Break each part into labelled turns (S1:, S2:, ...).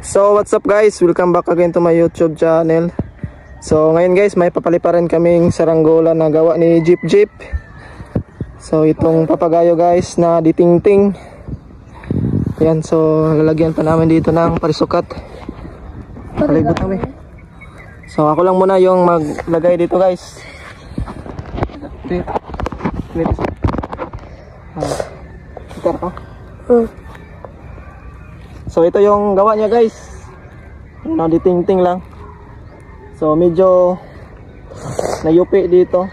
S1: So what's up guys, welcome back again to my YouTube channel. So ngayon guys, may papaliparan kaming saranggola na gawa ni Jeep Jeep. So itong papagayo guys na ditingting. Ayan, so lalagyan pa namin dito ng parisukat. Palibot kami. So ako lang muna yung maglagay dito guys. So ito yung gawa niya guys. Ditingting lang. So medyo nayupi dito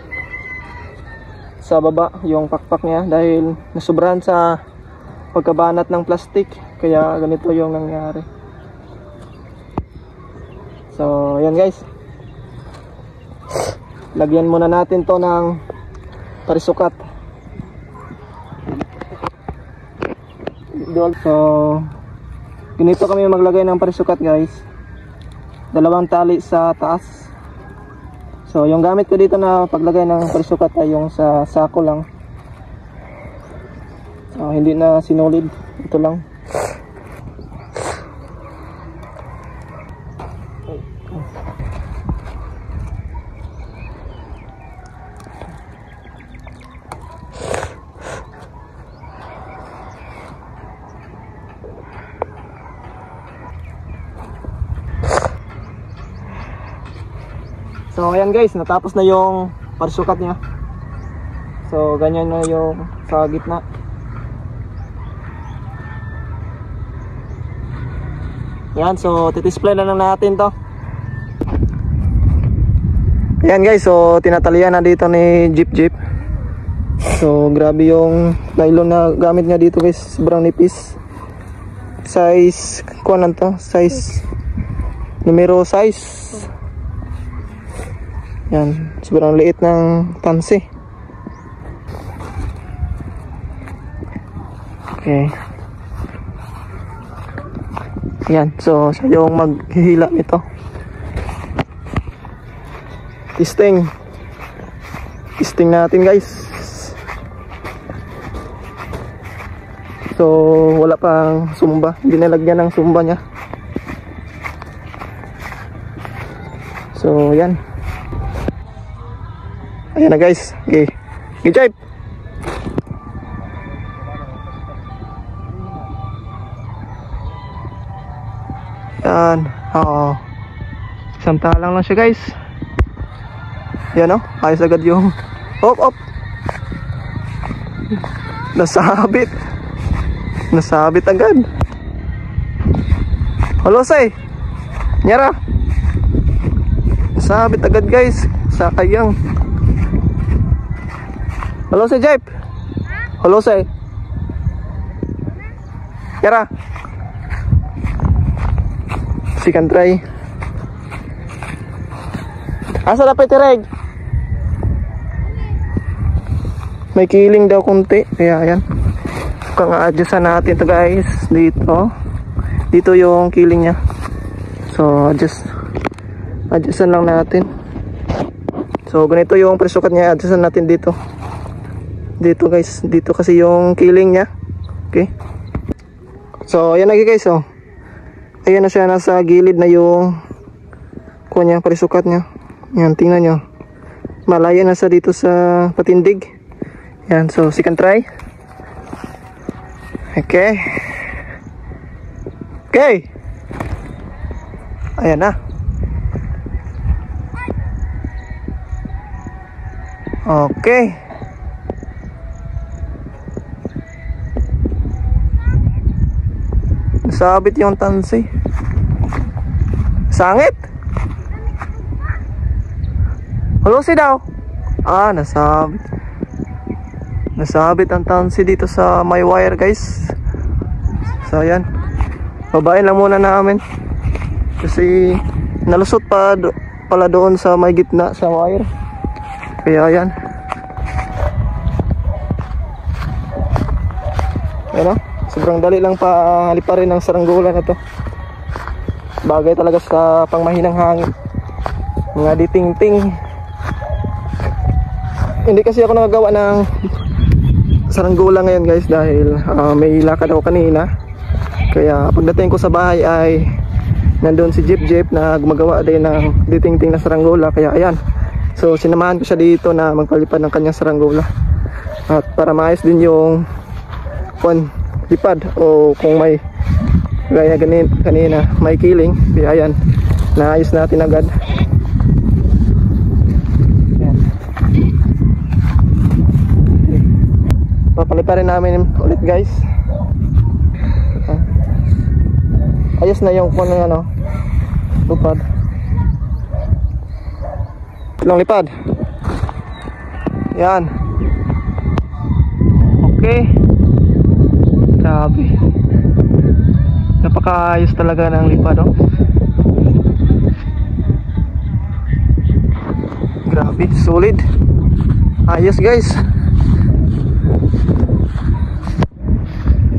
S1: sa baba yung pakpak niya dahil nasubrahan sa pagkabanat ng plastic, kaya ganito yung nangyari. So ayan guys, lagyan muna natin to ng parisukat. So ganito kami maglagay ng parisukat guys. 2 tali sa taas. So yung gamit ko dito na paglagay ng parisukat ay yung sa sako lang. So hindi na sinulid, ito lang. So ayan guys, natapos na yung parisukat niya. So ganyan na yung sa gitna. Yan, so titisplay na lang natin to. Ayan guys, so tinatalian na dito ni Jeep Jeep. So grabe yung nylon na gamit niya dito guys, sobrang nipis. Size, kuanan to? Size, numero size. Yan, sobrang liit ng tansi. Okay. Yan, so siya yung maghihila nito. Testing natin guys. So wala pang sumba, hindi nalagyan ng sumba niya. So yan. Ayan na guys. Okay. Okay, Jeep. Yan. Oo. Samantalang lang siya guys. Yan o. Ayos agad yung op. Nasabit. Nasabit agad. Halo say. Nyara. Nasabit agad guys. Sayang. Halo say Jeep. Halo say. Yara. Si can try. Asa dapat tireg? May kiling daw konti. Kaya ayan. Kung adjustan natin to guys. Dito yung kiling niya. So adjustan lang natin. So ganito yung parisukat niya. Adjustan natin dito. Dito guys, dito kasi yung kiling niya. Okay. So ayan lagi guys, oh. Ayan na siya, nasa gilid na yung kunya parisukat niya. Yan, tingnan nyo. Malaya na siya dito sa patindig. Yan, so second try. Okay. Okay. Ayan na. Okay. Sabit yung tansi. Sangit. Hulusi daw. Nasabit. Nasabit ang tansi dito sa may wire guys. So ayan. Babain lang muna namin. Kasi nalusot pala doon sa may gitna sa wire. Kaya ayan. Ayan o. Sobrang dali lang paliparin ng saranggola na to. Bagay talaga sa pangmahinang hangin. Mga ditingting. Hindi kasi ako nakagawa ng saranggola ngayon guys dahil may lakad ako kanina. Kaya pagdating ko sa bahay ay nandun si Jeep Jeep na gumagawa din ng ditingting na saranggola, kaya ayan. So sinamahan ko siya dito na magpalipad ng kanyang saranggola. At para maayos din yung lipad, o kung may gaya kanina may kiling, kaya ayan, naayos natin agad. Ayan. Papaliparin namin ulit guys. Ayos na yung ano, lipad. Ilang lipad. Yan. Okay. Grabe. Napakaayos talaga ng lipad, oh. Grabe, solid. Ayos guys.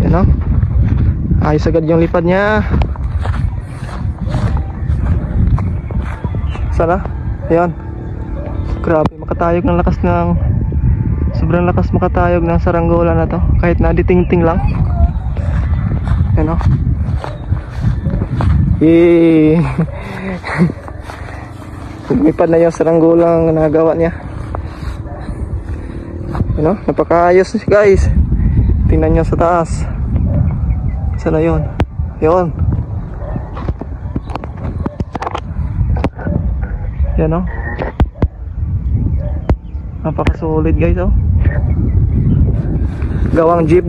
S1: Yan, oh. Ayos agad yung lipad niya. Sana. Ayan. Grabe, makatayog ng lakas ng, sobrang lakas makatayog ng saranggola na to, kahit na ditingting lang. Ayan, oh. Lumipad na yung saranggolang nagawa niya. Ayan, oh. Napakaayos guys. Tingnan nyo sa taas. Sana yun. Yun. Yan, oh. Napaka-solid guys, oh. Gawang jeep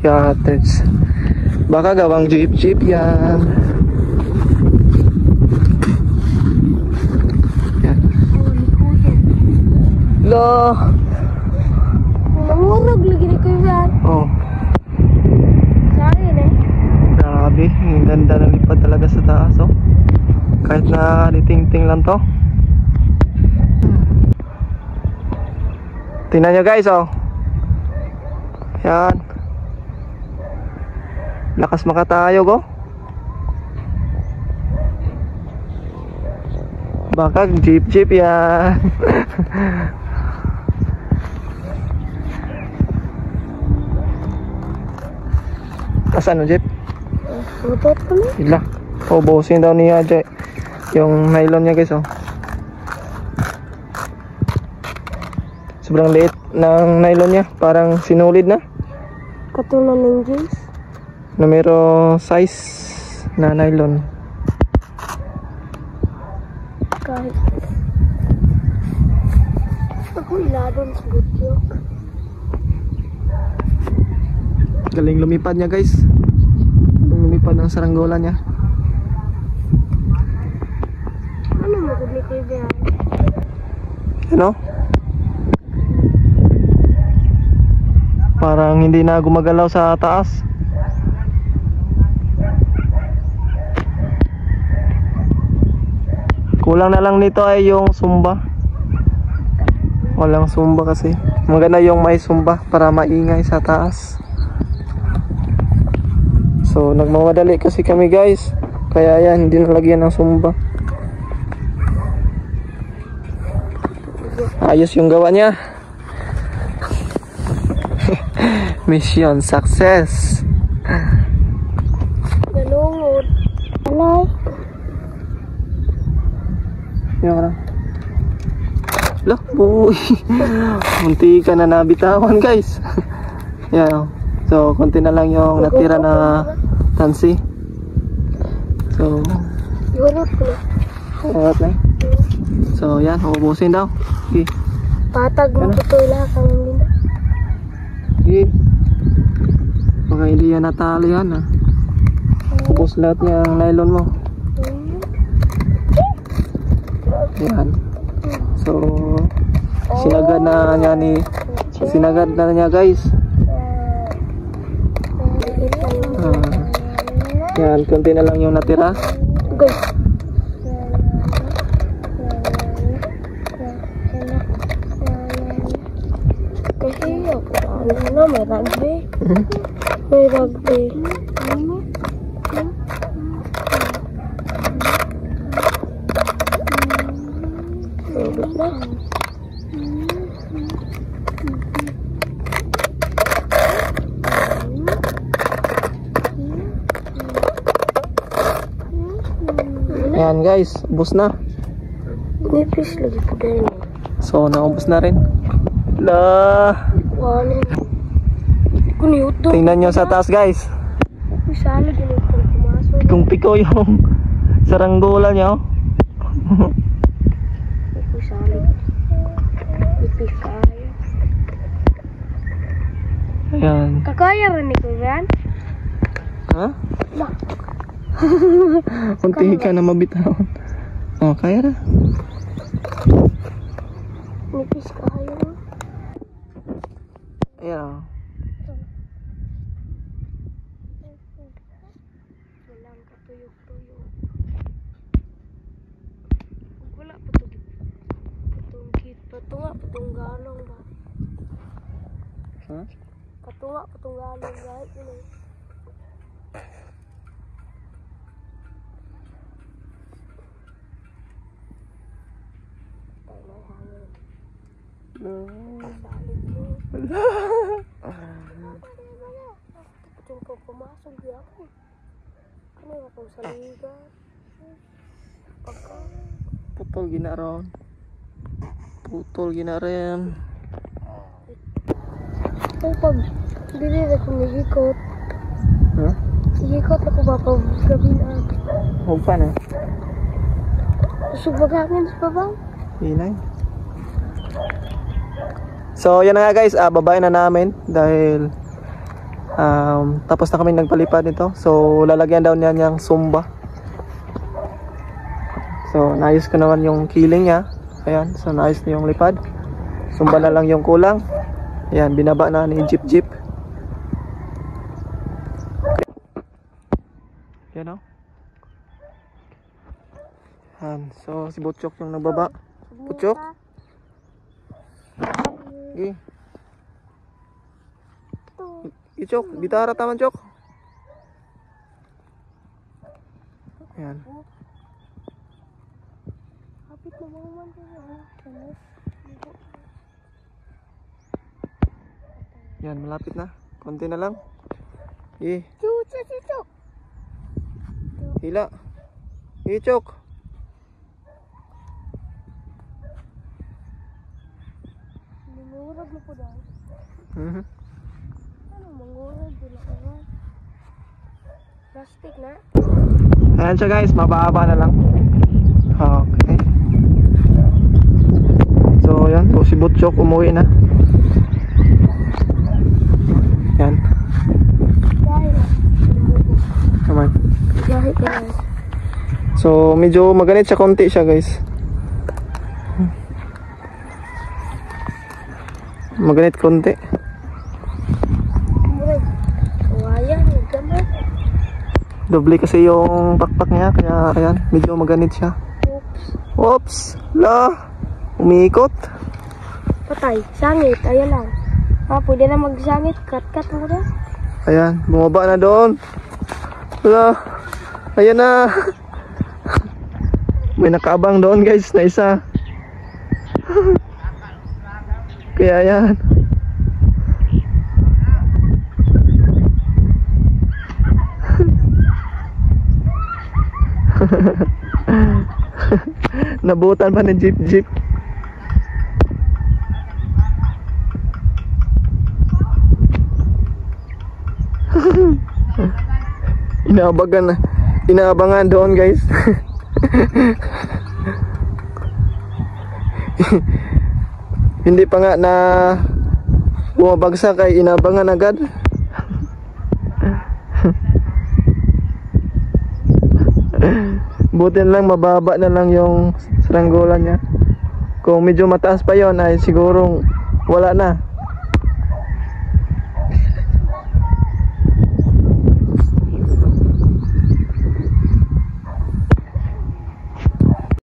S1: yan. Baka gawang jeep yan. Yan. Lo.
S2: Namurog lagi ni ko yan.
S1: Oh.
S2: Sorry, eh.
S1: Grabe, ang ganda ng lipad talaga sa taas, oh. Kahit na ditingting lang to. Tingnan nyo guys, oh. Yan. Lakas makatayog, oh. Baka jeep yan. Asan ang jeep?
S2: Utot ko na.
S1: Ila. Ubusin daw niya yung nylon niya guys, oh. Sobrang liit ng nylon niya, parang sinulid na.
S2: Katulad ng jeans.
S1: Numero size na nylon.
S2: Kahit ako iladon sa butyok.
S1: Galing lumipad niya guys. Lumipad ng saranggola niya.
S2: Ano maguli ko yan?
S1: Ano? Parang hindi na gumagalaw sa taas. Kulang na lang nito ay yung sumba. Walang sumba kasi. Maganda yung may sumba para maingay sa taas. So nagmamadali kasi kami guys, kaya yan, hindi nalagyan ng sumba. Ayos yung gawa niya. Mission success.
S2: Galungod. Alay.
S1: Yan ka na. Lah, boy. Munti ka na nabitawan guys. Yan, oh. So konti na lang yung natira na tansi. So
S2: Yurot ko na.
S1: ayot na. So yan, ubusin daw. Okay.
S2: Patag mo ko ito kang nila.
S1: Okay. Baka hindi yan natalo yan, ha. Ubus lahat yung nylon mo. Yan. So sinagad na niya guys. Yan, konti na lang yung natira.
S2: Guys. Kasi ano, may rugby. May rugby.
S1: Ayan guys, ubos na.
S2: Nipis lagi po din.
S1: So naubos na rin. La.
S2: Wala. Kuniuto.
S1: Tingnan nyo sa taas guys.
S2: Sala din ito pumasok.
S1: Kung piko yung saranggola nyo.
S2: Sala. Nipis kaya.
S1: Ayan.
S2: Kakaya rin ito yan?
S1: Ha?
S2: Lah.
S1: Unti ka na mabitawan. Oh, kaya na.
S2: Nipis kaya.
S1: Ayan.
S2: Walang katuyok-tuyok. Wala pa ito. Patunga, patunggalong ba?
S1: Ha?
S2: Patunga, patunggalong guys. Patung ko pumasok di ako. Ano yung akong saliga?
S1: Putol ginaron. Putol ginarin.
S2: Ang pag dili na kong nihikot.
S1: Ha?
S2: Nihikot ako ba pag gabi na.
S1: Huwag pa na.
S2: Subagangin sa babang.
S1: Inay. So yan na nga guys, babae na namin dahil tapos na kami nagpalipad nito. So lalagyan daw niya niyang sumba. So naayos ko naman yung kiling niya. Ayan, so naayos na yung lipad. Sumba na lang yung kulang. Ayan, binaba na ni Jeep. Yan o. So si Butchok yung nagbaba. Butchok? Okay. Chok, gitara taman Chok. Ayan.
S2: Kapit na mga man
S1: Yan, malapit na. Konti na lang.
S2: Chuk.
S1: Hila. Chok.
S2: Mangurag na po daw.
S1: Mhm.
S2: Ano mangurag? Dila ka ba? Plastic na?
S1: Ayan siya guys, mababa na lang. Okay. So yan, si Butchok umuwi na. Yan.
S2: Dahil na.
S1: Naman.
S2: Dahil ka na.
S1: So medyo maganit siya, konti siya guys. Maganit konti.
S2: Murag. Kawayan, nagkamay.
S1: Doble kasi yung pakpak niya, kaya ayan, medyo maganit siya. Oops! La! Umiikot.
S2: Patay, sangit, ayan lang. Pwede na magsangit, cut mo na.
S1: Ayan, bumaba na doon. La! Ayan na! May nakaabang doon guys, na isa. Kaya ayan. Nabutan pa ng jeep. Inaabangan doon guys. Hindi pa nga na bumabagsak ay inabangan agad. Buti na lang mababa na lang yung saranggola niya. Kung medyo mataas pa yon ay sigurong wala na.